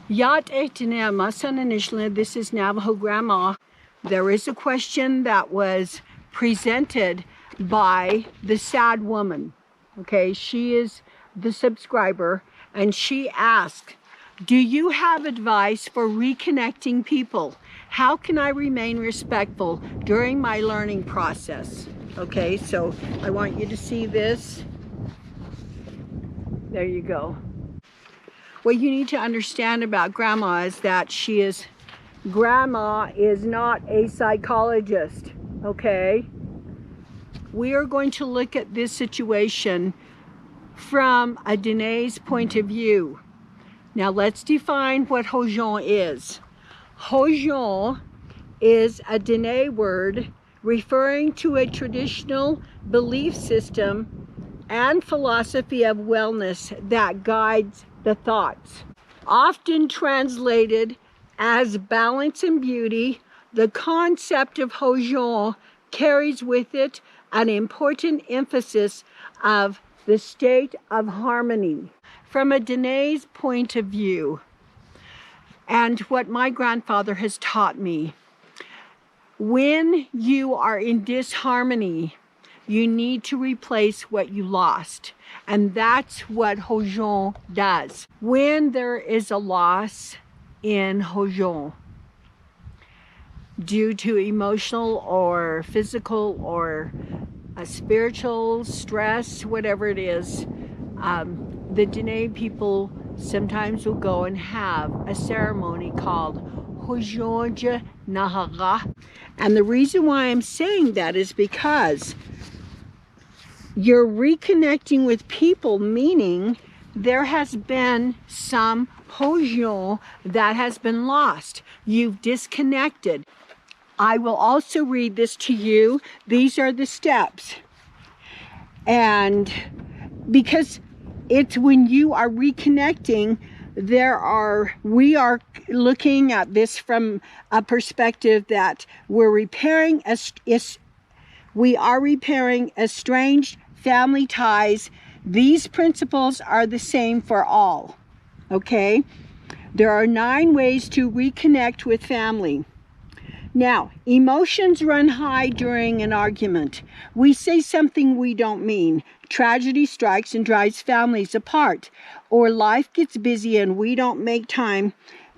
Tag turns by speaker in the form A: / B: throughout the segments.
A: Yat Etinea Masananishla, this is Navajo Grandma. There is a question that was presented by TheSadWoman. Okay, she is the subscriber, and she asked, do you have advice for reconnecting people? How can I remain respectful during my learning process? Okay, so I want you to see this. There you go. What you need to understand about Grandma is that Grandma is not a psychologist, okay? We are going to look at this situation from a Danae's point of view. Now let's define what Hojon is. Hojon is a Dene word referring to a traditional belief system and philosophy of wellness that guides the thoughts. Often translated as balance and beauty, the concept of Hojon carries with it an important emphasis of the state of harmony. From a Dene's point of view, and what my grandfather has taught me, when you are in disharmony, you need to replace what you lost. And that's what Hojon does. When there is a loss in Hojon, due to emotional or physical or spiritual stress, whatever it is, the Dene people sometimes will go and have a ceremony called Hojonja Nahaga. And the reason why I'm saying that is because you're reconnecting with people, meaning there has been some Hojon that has been lost. You've disconnected. I will also read this to you. These are the steps. And because it's when you are reconnecting, we are looking at this from a perspective that we are repairing estranged family ties. These principles are the same for all, okay? There are 9 ways to reconnect with family. Now, emotions run high during an argument. We say something we don't mean. Tragedy strikes and drives families apart. Or life gets busy and we don't make time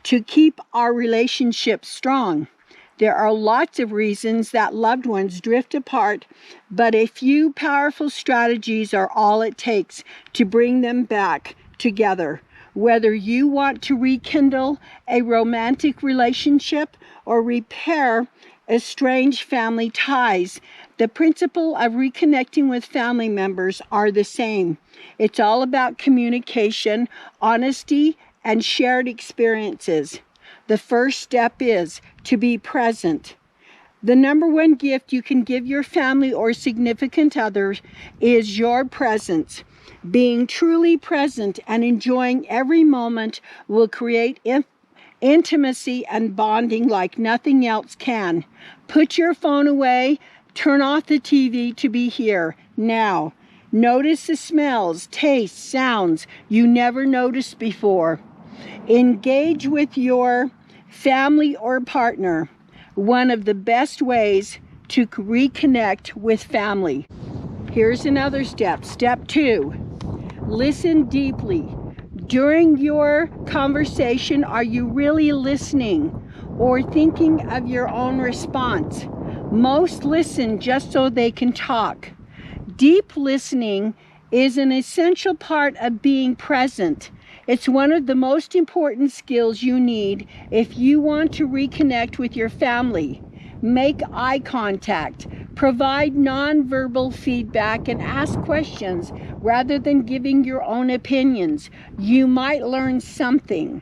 A: to keep our relationship strong. There are lots of reasons that loved ones drift apart, but a few powerful strategies are all it takes to bring them back together. Whether you want to rekindle a romantic relationship or repair estranged family ties, the principle of reconnecting with family members are the same. It's all about communication, honesty, and shared experiences. The first step is to be present. The number 1 gift you can give your family or significant others is your presence. Being truly present and enjoying every moment will create intimacy and bonding like nothing else can. Put your phone away, turn off the TV to be here, now. Notice the smells, tastes, sounds you never noticed before. Engage with your family or partner. One of the best ways to reconnect with family. Here's another step. Step 2. Listen deeply. During your conversation, are you really listening or thinking of your own response? Most listen just so they can talk. Deep listening is an essential part of being present. It's one of the most important skills you need if you want to reconnect with your family. Make eye contact, provide nonverbal feedback, and ask questions rather than giving your own opinions. You might learn something.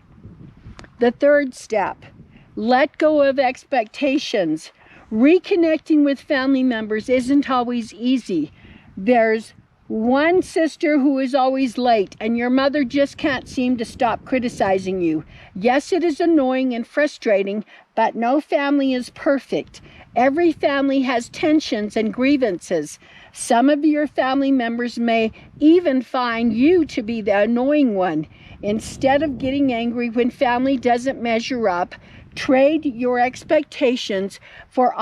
A: The third step, let go of expectations. Reconnecting with family members isn't always easy. There's one sister who is always late, and your mother just can't seem to stop criticizing you. Yes, it is annoying and frustrating, but no family is perfect. Every family has tensions and grievances. Some of your family members may even find you to be the annoying one. Instead of getting angry when family doesn't measure up, trade your expectations for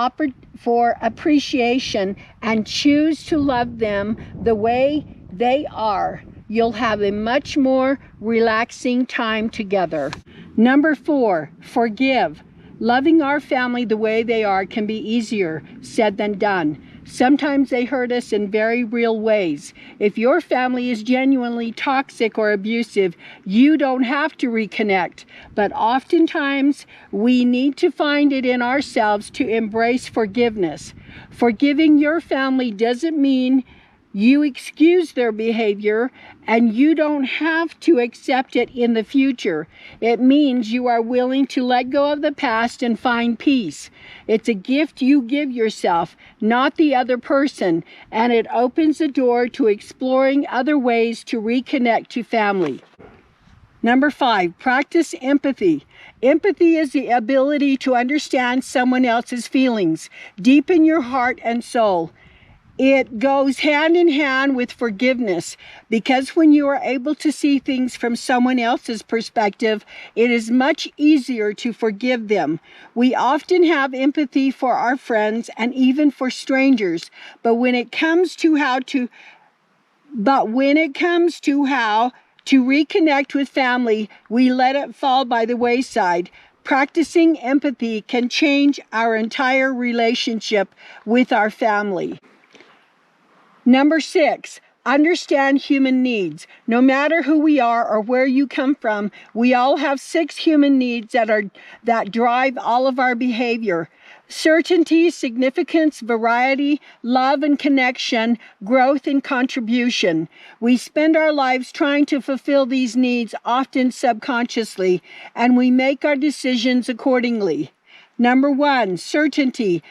A: appreciation and choose to love them the way they are. You'll have a much more relaxing time together. Number 4, forgive. Loving our family the way they are can be easier said than done. Sometimes they hurt us in very real ways. If your family is genuinely toxic or abusive, you don't have to reconnect. But oftentimes, we need to find it in ourselves to embrace forgiveness. Forgiving your family doesn't mean you excuse their behavior, and you don't have to accept it in the future. It means you are willing to let go of the past and find peace. It's a gift you give yourself, not the other person, and it opens the door to exploring other ways to reconnect to family. Number 5, practice empathy. Empathy is the ability to understand someone else's feelings, deep in your heart and soul. It goes hand in hand with forgiveness, because when you are able to see things from someone else's perspective, it is much easier to forgive them. We often have empathy for our friends and even for strangers, but when it comes to how to reconnect with family, we let it fall by the wayside. Practicing empathy can change our entire relationship with our family. Number 6, understand human needs. No matter who we are or where you come from, we all have 6 human needs that drive all of our behavior. Certainty, significance, variety, love and connection, growth and contribution. We spend our lives trying to fulfill these needs, often subconsciously, and we make our decisions accordingly. Number 1, certainty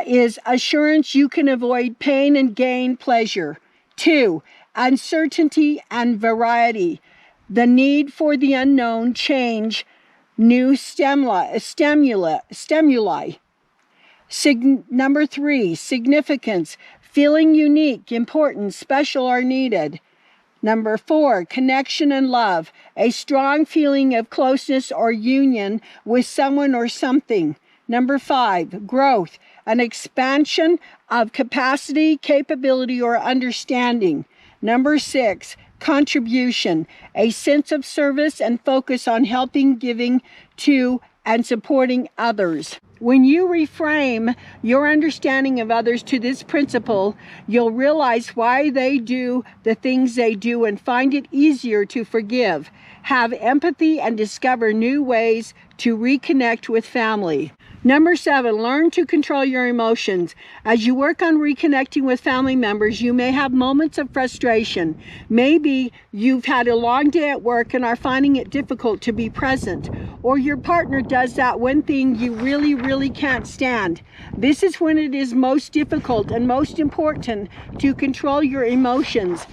A: is assurance you can avoid pain and gain pleasure. 2, uncertainty and variety. The need for the unknown, change, new stimuli. Number 3, significance. Feeling unique, important, special, or needed. Number 4, connection and love. A strong feeling of closeness or union with someone or something. Number 5, growth. An expansion of capacity, capability, or understanding. Number 6, contribution. A sense of service and focus on helping, giving to, and supporting others. When you reframe your understanding of others to this principle, you'll realize why they do the things they do and find it easier to forgive, have empathy, and discover new ways to reconnect with family. Number 7, learn to control your emotions. As you work on reconnecting with family members, you may have moments of frustration. Maybe you've had a long day at work and are finding it difficult to be present, or your partner does that one thing you really can't stand. This is when it is most difficult and most important to control your emotions.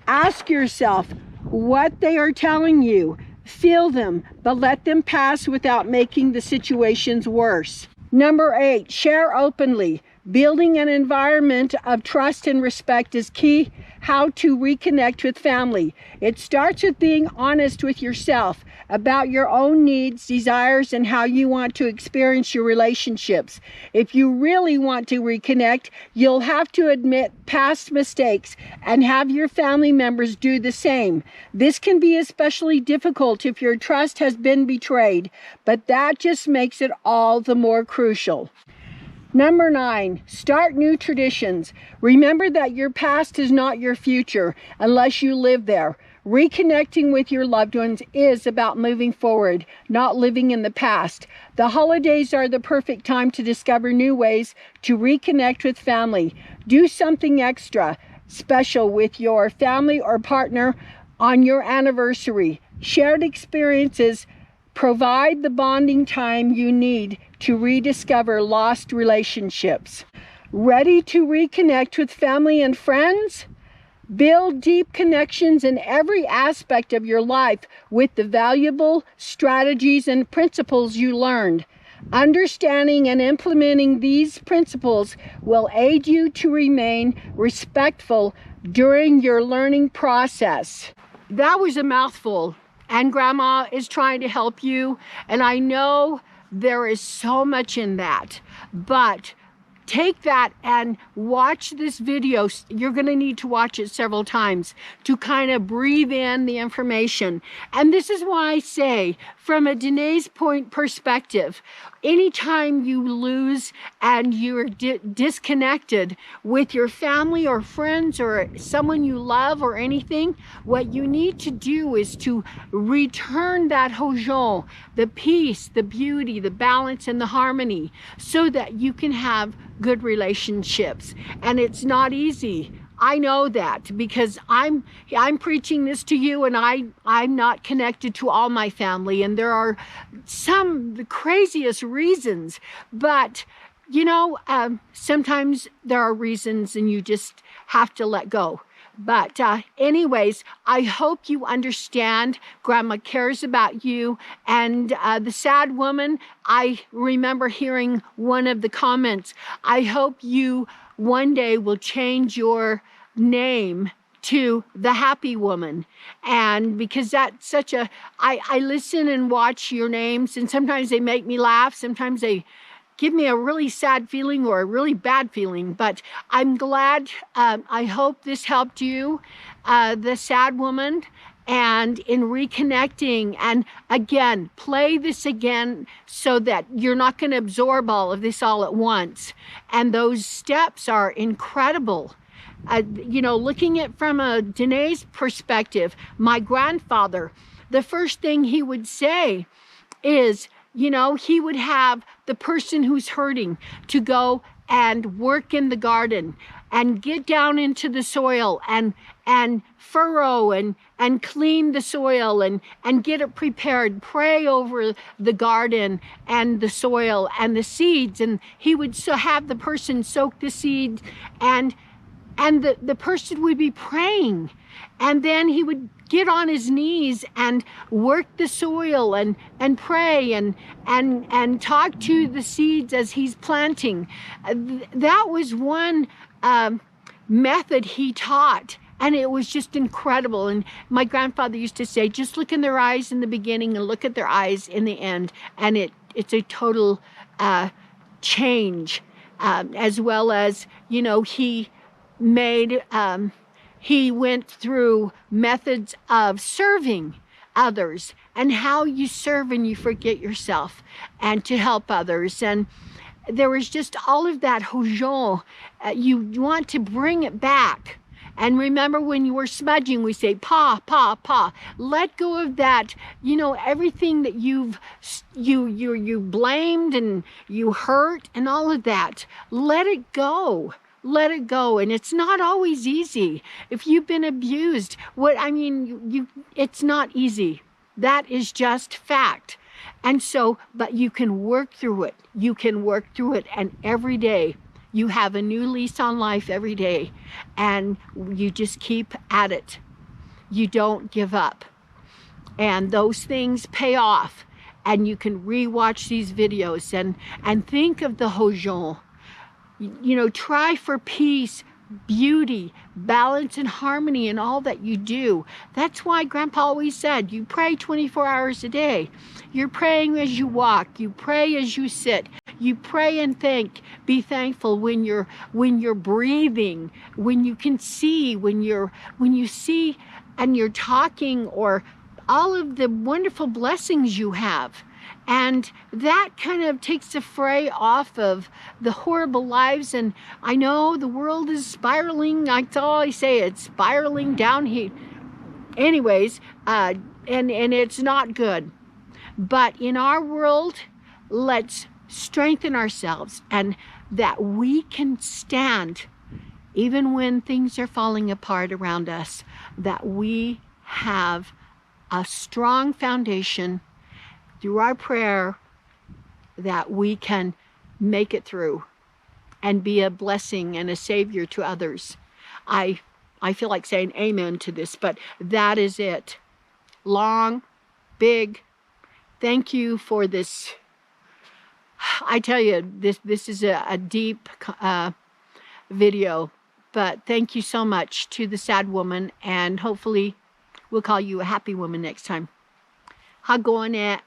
A: Ask yourself what they are telling you. Feel them, but let them pass without making the situations worse. Number 8, share openly. Building an environment of trust and respect is key how to reconnect with family. It starts with being honest with yourself about your own needs, desires, and how you want to experience your relationships. If you really want to reconnect, you'll have to admit past mistakes and have your family members do the same. This can be especially difficult if your trust has been betrayed, but that just makes it all the more crucial. Number 9, start new traditions. Remember that your past is not your future unless you live there. Reconnecting with your loved ones is about moving forward, not living in the past. The holidays are the perfect time to discover new ways to reconnect with family. Do something extra special with your family or partner on your anniversary. Shared experiences provide the bonding time you need to rediscover lost relationships. Ready to reconnect with family and friends? Build deep connections in every aspect of your life with the valuable strategies and principles you learned. Understanding and implementing these principles will aid you to remain respectful during your learning process. That was a mouthful, and Grandma is trying to help you, and I know there is so much in that, but take that and watch this video. You're going to need to watch it several times to kind of breathe in the information. And this is why I say, from a Danae's point perspective, anytime you lose and you're disconnected with your family or friends or someone you love or anything, what you need to do is to return that hojon, the peace, the beauty, the balance, and the harmony, so that you can have good relationships. And it's not easy. I know that, because I'm preaching this to you, and I'm not connected to all my family, and there are the craziest reasons, but you know, sometimes there are reasons and you just have to let go. But anyways, I hope you understand Grandma cares about you. And the sad woman, I remember hearing one of the comments, I hope you one day will change your name to the happy woman. And because that's such a, I listen and watch your names, and sometimes they make me laugh, sometimes they give me a really sad feeling or a really bad feeling. But I'm glad, I hope this helped you, the sad woman, and in reconnecting. And again, play this again so that you're not going to absorb all of this all at once. And those steps are incredible. You know, looking at from a Danae's perspective, my grandfather, the first thing he would say is, you know, he would have the person who's hurting to go and work in the garden and get down into the soil and furrow and clean the soil and get it prepared, pray over the garden and the soil and the seeds. And he would have the person soak the seed, and the person would be praying, and then he would get on his knees and work the soil and pray and talk to the seeds as he's planting. That was one method he taught, and it was just incredible. And my grandfather used to say, just look in their eyes in the beginning and look at their eyes in the end, and it's a total change. As well as, you know, he went through methods of serving others and how you serve and you forget yourself and to help others. And there was just all of that hojon. You want to bring it back. And remember, when you were smudging, we say, pa, pa, pa. Let go of that, you know, everything that you blamed and you hurt and all of that. Let it go. Let it go. And it's not always easy. If you've been abused, it's not easy. That is just fact. And so, but you can work through it. You can work through it. And every day you have a new lease on life every day. And you just keep at it. You don't give up. And those things pay off. And you can rewatch these videos and think of the hojon. You know, try for peace, beauty, balance, and harmony in all that you do. That's why Grandpa always said, you pray 24 hours a day. You're praying as you walk. You pray as you sit. You pray and think. Be thankful when you're breathing, when you can see, when you see and you're talking, or all of the wonderful blessings you have. And that kind of takes the fray off of the horrible lives. And I know the world is spiraling. That's all I say. It's spiraling down here. Anyways, and it's not good. But in our world, let's strengthen ourselves, and that we can stand even when things are falling apart around us, that we have a strong foundation through our prayer, that we can make it through and be a blessing and a savior to others. I feel like saying amen to this, but that is it. Long, big, thank you for this I tell you, this is a deep video, but thank you so much to the Sad Woman, and hopefully we'll call you a happy woman next time. Ha going at